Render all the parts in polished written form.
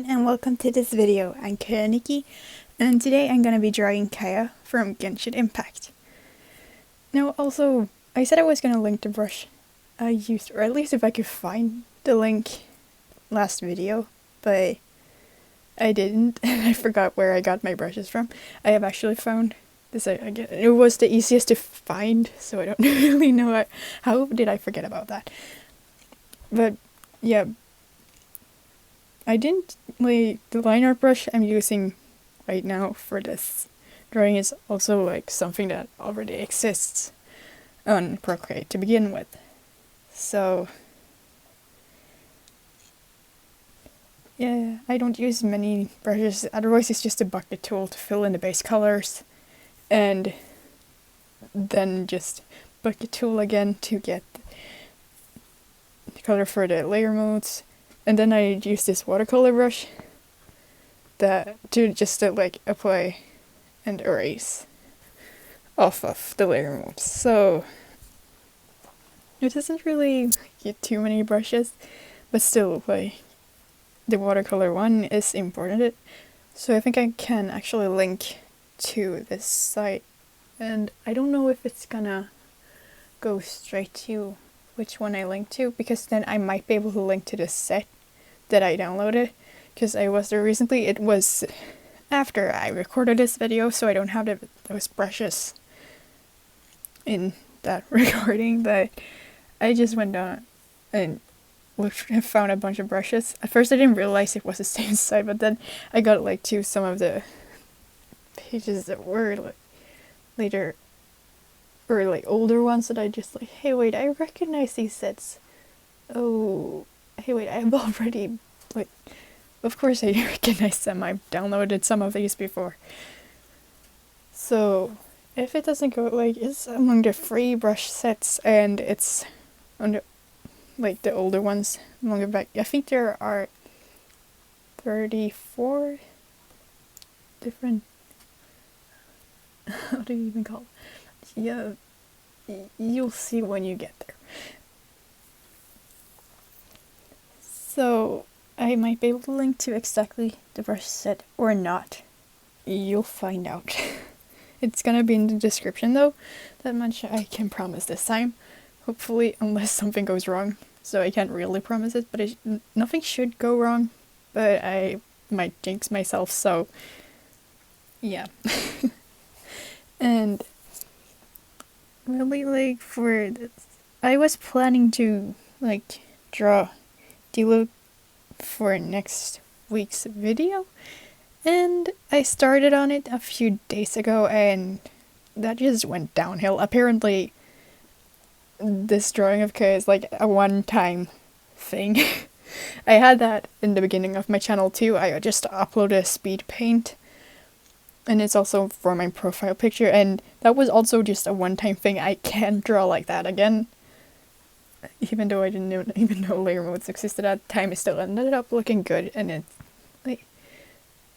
And welcome to this video. I'm Kaeya, and today I'm gonna be drawing Kaeya from Genshin Impact. Now also, I said I was gonna link the brush I used, or at least if I could find the link last video, but I didn't, and I forgot where I got my brushes from. I have actually found this, it was the easiest to find, so I don't really know how did I forget about that. But yeah, I didn't the line art brush I'm using right now for this drawing is also like something that already exists on Procreate to begin with. So yeah, I don't use many brushes, otherwise it's just a bucket tool to fill in the base colors and then just bucket tool again to get the color for the layer modes. And then I use this watercolor brush to apply and erase off of the layer modes. So it doesn't really get too many brushes, but still the watercolor one is important. So I think I can actually link to this site, and I don't know if it's gonna go straight to which one I link to, because then I might be able to link to the set that I downloaded, because I was there recently. It was after I recorded this video, so I don't have those brushes in that recording, but I just went down and found a bunch of brushes. At first I didn't realize it was the same site, but then I got to some of the pages that were later, or older ones that I just hey wait, I recognize these sets. Oh, hey wait, I've already of course I recognize them. I've downloaded some of these before. So if it doesn't go it's among the free brush sets, and it's on the older ones longer back. I think there are 34 different how do you even call it? Yeah, you'll see when you get there. So I might be able to link to exactly the brush set or not. You'll find out. It's gonna be in the description though. That much I can promise this time. Hopefully, unless something goes wrong. So I can't really promise it, but nothing should go wrong. But I might jinx myself, so yeah. And really for this, I was planning to draw Diluc for next week's video, and I started on it a few days ago and that just went downhill. Apparently this drawing of Kaeya is a one-time thing. I had that in the beginning of my channel too. I just uploaded a speed paint, and it's also for my profile picture, and that was also just a one-time thing. I can't draw like that again. Even though I didn't even know layer modes existed at the time, it still ended up looking good. And it's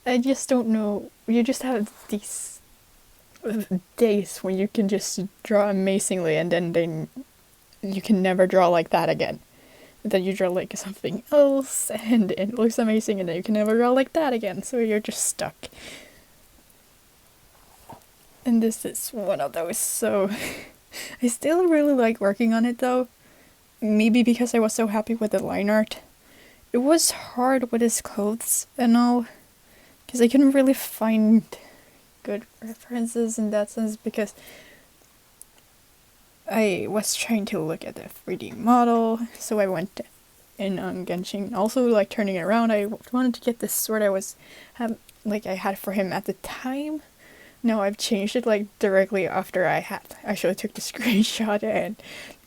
I just don't know. You just have these days when you can just draw amazingly, and then you can never draw like that again. And then you draw something else, and it looks amazing, and then you can never draw like that again. So you're just stuck. And this is one of those. So I still really like working on it though. Maybe because I was so happy with the line art. It was hard with his clothes and all, because I couldn't really find good references in that sense, because I was trying to look at the 3D model, so I went in on Genshin. Also, turning it around, I wanted to get this sword I had for him at the time. No, I've changed it directly after I actually took the screenshot and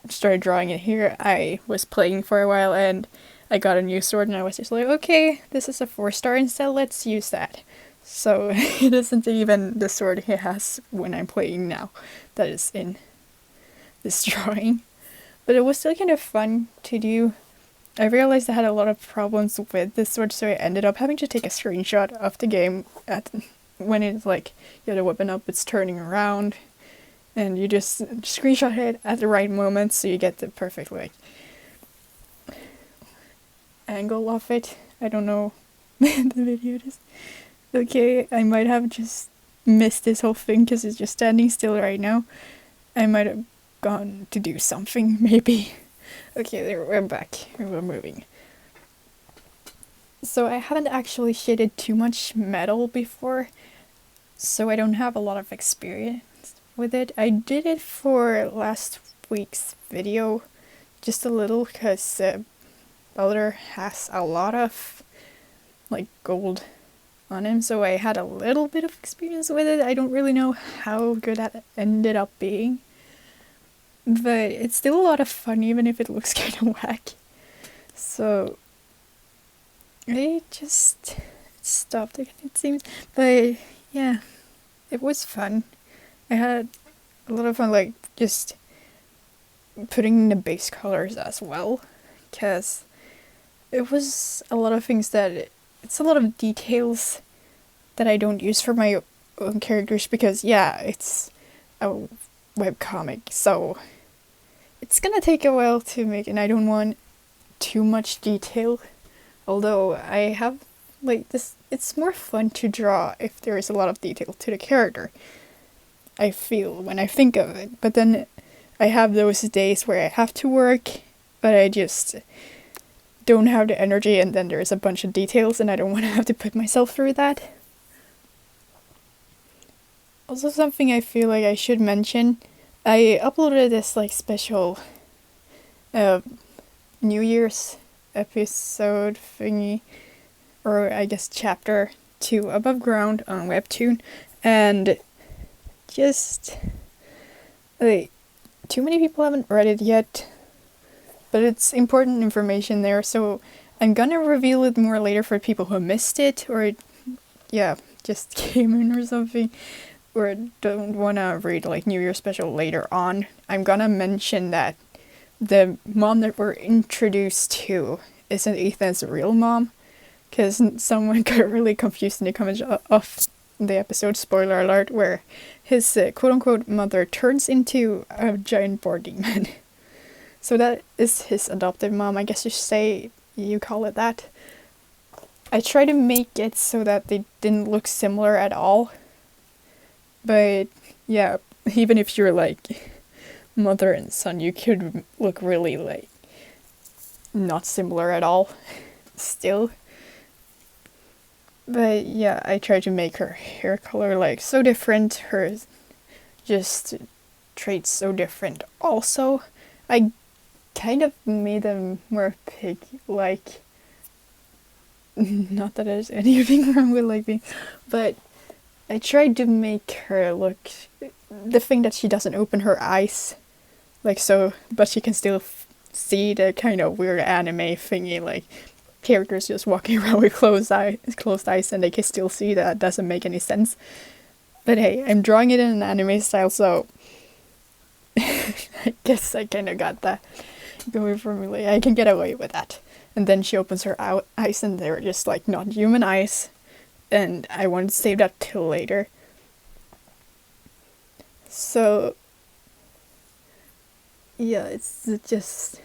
started drawing it here. I was playing for a while and I got a new sword, and I was just okay, this is a 4-star instead, let's use that. So it isn't even the sword he has when I'm playing now that is in this drawing. But it was still kind of fun to do. I realized I had a lot of problems with this sword, so I ended up having to take a screenshot of the game when it's you have the weapon up, it's turning around, and you just screenshot it at the right moment so you get the perfect angle of it. I don't know the video just... Okay, I might have just missed this whole thing because it's just standing still right now. I might have gone to do something, maybe. Okay, there, we're back. We're moving. So I haven't actually shaded too much metal before, so I don't have a lot of experience with it. I did it for last week's video, just a little, because Balder has a lot of like gold on him, so I had a little bit of experience with it. I don't really know how good that ended up being, but it's still a lot of fun even if it looks kind of whack. So I just stopped again, it seems, but yeah, it was fun. I had a lot of fun, like, just putting in the base colors as well, because it was a lot of things that it's a lot of details that I don't use for my own characters, because yeah, it's a webcomic, so it's gonna take a while to make, and I don't want too much detail. Although I have like this, it's more fun to draw if there is a lot of detail to the character, I feel, when I think of it. But then I have those days where I have to work, but I just don't have the energy, and then there's a bunch of details and I don't want to have to put myself through that. Also, something I feel like I should mention, I uploaded this like special New Year's episode thingy, or I guess chapter, to Above Ground on Webtoon, and just like, too many people haven't read it yet, but it's important information there, so I'm gonna reveal it more later for people who missed it, or yeah, just came in or something, or don't wanna read like New Year special later on. I'm gonna mention that the mom that we're introduced to isn't Ethan's real mom, because someone got really confused in the comments of the episode, spoiler alert, where his quote-unquote mother turns into a giant boar demon. So that is his adoptive mom, I guess you call it that. I tried to make it so that they didn't look similar at all, but yeah, even if you're like mother and son, you could look really like not similar at all still. But yeah, I tried to make her hair color like so different, her just traits so different. Also, I kind of made them more pig like. Not that there's anything wrong with like being, but I tried to make her look the thing that she doesn't open her eyes, like so, but she can still see the kind of weird anime thingy, like characters just walking around with closed eyes, and they can still see that. Doesn't make any sense. But hey, I'm drawing it in an anime style, so I guess I kind of got that going for me. Like, I can get away with that. And then she opens her eyes, and they're just like not human eyes, and I wanted to save that till later. So yeah, it's just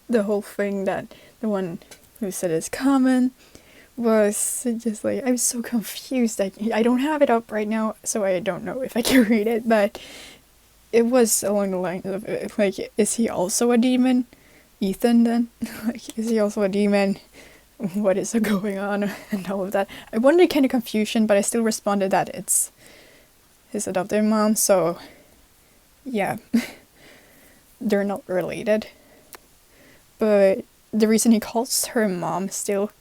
the whole thing that the one who said is common was just like, I was so confused. I don't have it up right now, so I don't know if I can read it, but it was along the lines of like, is he also a demon? Ethan then? Like, is he also a demon? What is going on? And all of that. I wanted kind of confusion, but I still responded that it's his adoptive mom, so yeah. They're not related. But the reason he calls her mom still,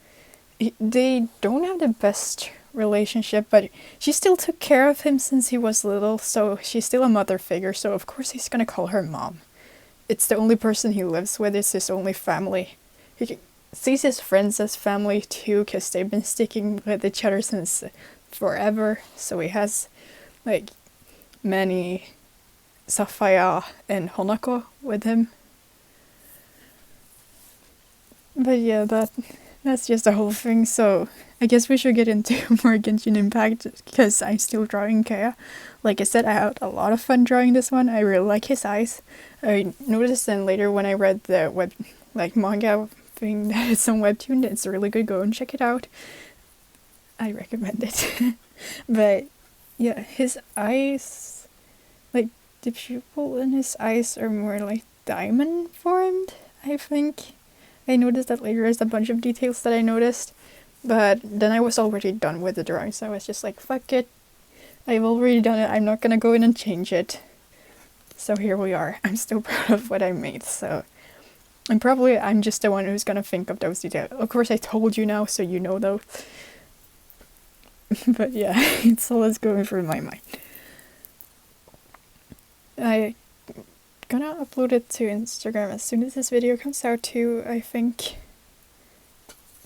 they don't have the best relationship, but she still took care of him since he was little, so she's still a mother figure, so of course he's gonna call her mom. It's the only person he lives with, it's his only family. He sees his friends as family too, because they've been sticking with each other since forever, so he has like many Sapphire and Honako with him. But yeah, that's just the whole thing, so I guess we should get into more Genshin Impact, because I'm still drawing Kaeya. Like I said, I had a lot of fun drawing this one. I really like his eyes. I noticed then later when I read the manga thing that it's on Webtoon, it's really good, go and check it out. I recommend it. But yeah, his eyes, like the pupil in his eyes are more like diamond formed, I think. I noticed that later. There's a bunch of details that I noticed, but then I was already done with the drawing, so I was just like, fuck it. I've already done it. I'm not gonna go in and change it. So here we are. I'm still proud of what I made, so. And probably I'm just the one who's gonna think of those details. Of course, I told you now, so you know those. But yeah, it's all that's going through my mind. I'm gonna upload it to Instagram as soon as this video comes out too, I think.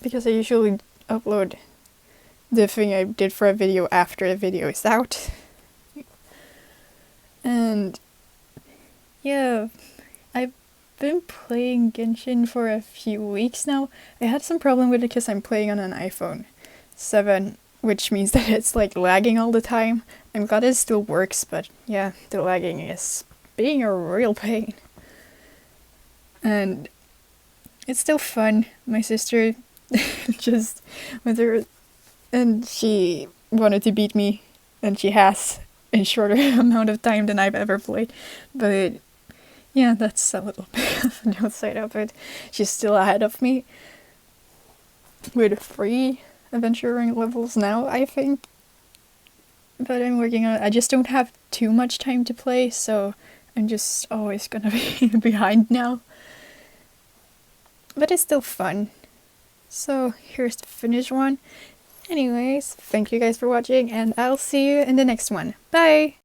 Because I usually upload the thing I did for a video after the video is out. And yeah, I've been playing Genshin for a few weeks now. I had some problem with it because I'm playing on an iPhone 7, which means that it's like lagging all the time. I'm glad it still works, but yeah, the lagging is being a real pain. And it's still fun. My sister just went through and she wanted to beat me, and she has in shorter amount of time than I've ever played. But yeah, that's a little bit of an outside of it. She's still ahead of me with 3 adventuring levels now, I think. But I'm working on it. I just don't have too much time to play, so I'm just always gonna be behind now. But it's still fun. So here's the finished one. Anyways, thank you guys for watching, and I'll see you in the next one. Bye!